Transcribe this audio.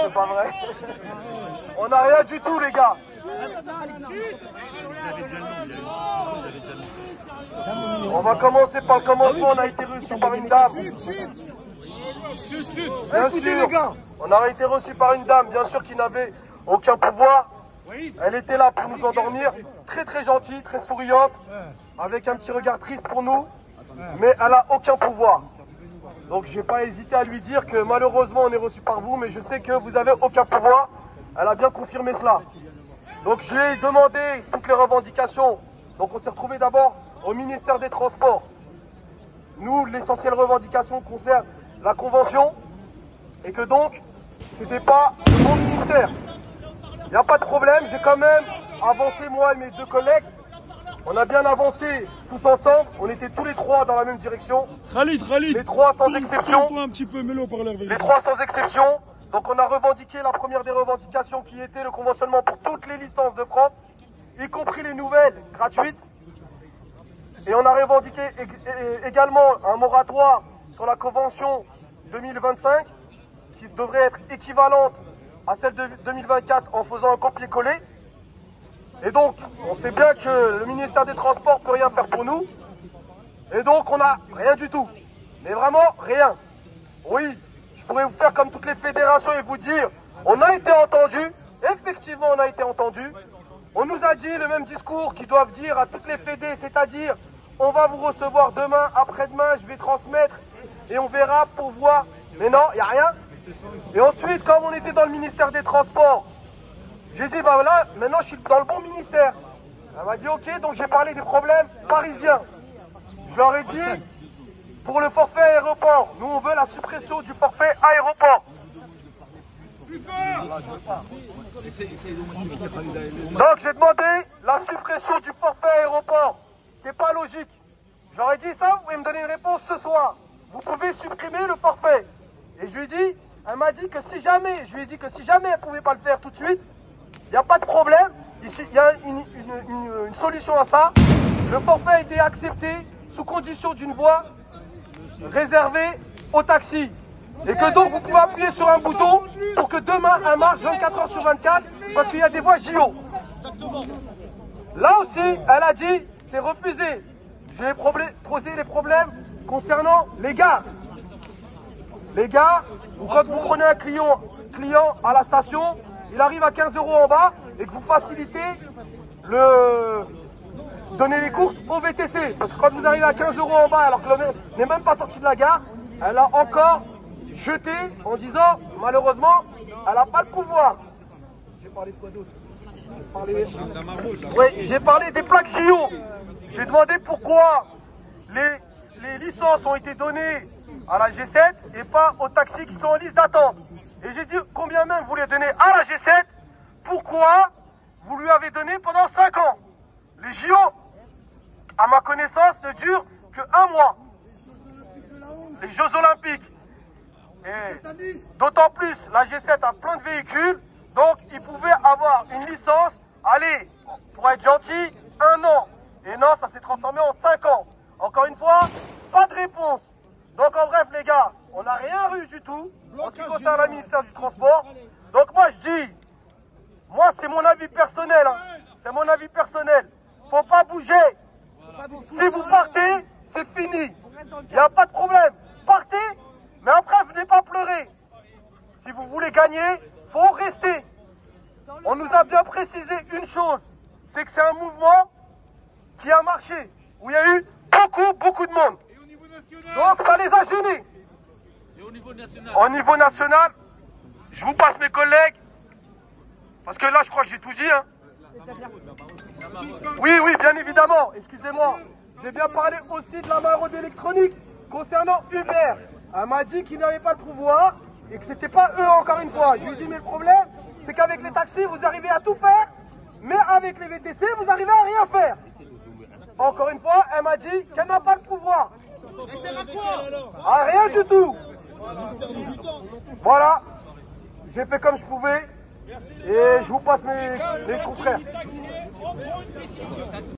c'est pas vrai. On n'a rien du tout, les gars. On va commencer par le commencement. On a été reçu par une dame. Bien sûr, on a été reçu par une dame, bien sûr, qui n'avait aucun pouvoir. Elle était là pour nous endormir. Très très gentille, très souriante, avec un petit regard triste pour nous. Mais elle n'a aucun pouvoir. Donc je n'ai pas hésité à lui dire que malheureusement on est reçu par vous, mais je sais que vous n'avez aucun pouvoir. Elle a bien confirmé cela. Donc je lui ai demandé toutes les revendications. Donc on s'est retrouvé d'abord au ministère des Transports. Nous, l'essentielle revendication concerne la convention et que donc c'était pas mon ministère. Il n'y a pas de problème, j'ai quand même avancé moi et mes deux collègues. On a bien avancé tous ensemble, on était tous les trois dans la même direction. Khalid, les trois sans exception. Un petit peu, les trois sans exception. Donc on a revendiqué la première des revendications qui était le conventionnement pour toutes les licences de France, y compris les nouvelles gratuites. Et on a revendiqué également un moratoire sur la convention 2025 qui devrait être équivalente à celle de 2024 en faisant un copier-coller. Et donc, on sait bien que le ministère des Transports ne peut rien faire pour nous. Et donc, on n'a rien du tout. Mais vraiment, rien. Oui, je pourrais vous faire comme toutes les fédérations et vous dire, on a été entendu. Effectivement, on a été entendu. On nous a dit le même discours qu'ils doivent dire à toutes les fédés, c'est-à-dire, on va vous recevoir demain, après-demain, je vais transmettre et on verra pour voir. Mais non, il n'y a rien. Et ensuite, comme on était dans le ministère des Transports, j'ai dit, bah voilà, maintenant je suis dans le bon ministère. Elle m'a dit, ok, donc j'ai parlé des problèmes parisiens. Je leur ai dit, pour le forfait aéroport, nous on veut la suppression du forfait aéroport. Donc j'ai demandé la suppression du forfait aéroport, qui n'est pas logique. Je leur ai dit ça, vous pouvez me donner une réponse ce soir. Vous pouvez supprimer le forfait. Et je lui ai dit, elle m'a dit que si jamais, je lui ai dit que si jamais elle ne pouvait pas le faire tout de suite, il n'y a pas de problème, il y a une solution à ça. Le forfait a été accepté sous condition d'une voie réservée aux taxis. Et que donc vous pouvez appuyer sur un bouton pour que demain elle marche 24 heures sur 24 parce qu'il y a des voies JO. Là aussi, elle a dit, c'est refusé. Je vais poser les problèmes concernant les gares. Les gares, quand vous prenez un client à la station, il arrive à 15 € en bas et que vous facilitez donner les courses au VTC. Parce que quand vous arrivez à 15 € en bas alors que le mec n'est même pas sorti de la gare, elle a encore jeté en disant malheureusement elle n'a pas le pouvoir. J'ai parlé de quoi d'autre? Oui, j'ai parlé des plaques JO. J'ai demandé pourquoi les licences ont été données à la G7 et pas aux taxis qui sont en liste d'attente. Et j'ai dit combien même vous les donnez à la G7, pourquoi vous lui avez donné pendant 5 ans. Les JO, à ma connaissance, ne durent que 1 mois. Les Jeux Olympiques. Et d'autant plus, la G7 a plein de véhicules, donc ils pouvaient avoir une licence, allez, pour être gentil, 1 an. Et non, ça s'est transformé en 5 ans. Encore une fois, pas de réponse. Donc en bref les gars, on n'a rien eu du tout en ce qui concerne le ministère du Transport. Donc moi je dis, moi c'est mon avis personnel, hein. C'est mon avis personnel. Faut pas bouger. Si vous partez, c'est fini. Il n'y a pas de problème. Partez, mais après venez pas pleurer. Si vous voulez gagner, faut rester. On nous a bien précisé une chose, c'est que c'est un mouvement qui a marché, où il y a eu beaucoup de monde. Donc ça les a gênés. Et au niveau national? Au niveau national, je vous passe mes collègues, parce que là je crois que j'ai tout dit. Hein. Oui, bien évidemment, excusez-moi. J'ai bien parlé aussi de la maraude électronique concernant Uber. Elle m'a dit qu'ils n'avaient pas le pouvoir et que c'était pas eux encore une fois. Je lui ai dit mais le problème, c'est qu'avec les taxis vous arrivez à tout faire, mais avec les VTC vous arrivez à rien faire. Encore une fois, elle m'a dit qu'elle n'a pas le pouvoir. Ah, rien du tout. Voilà, j'ai fait comme je pouvais et je vous passe mes confrères.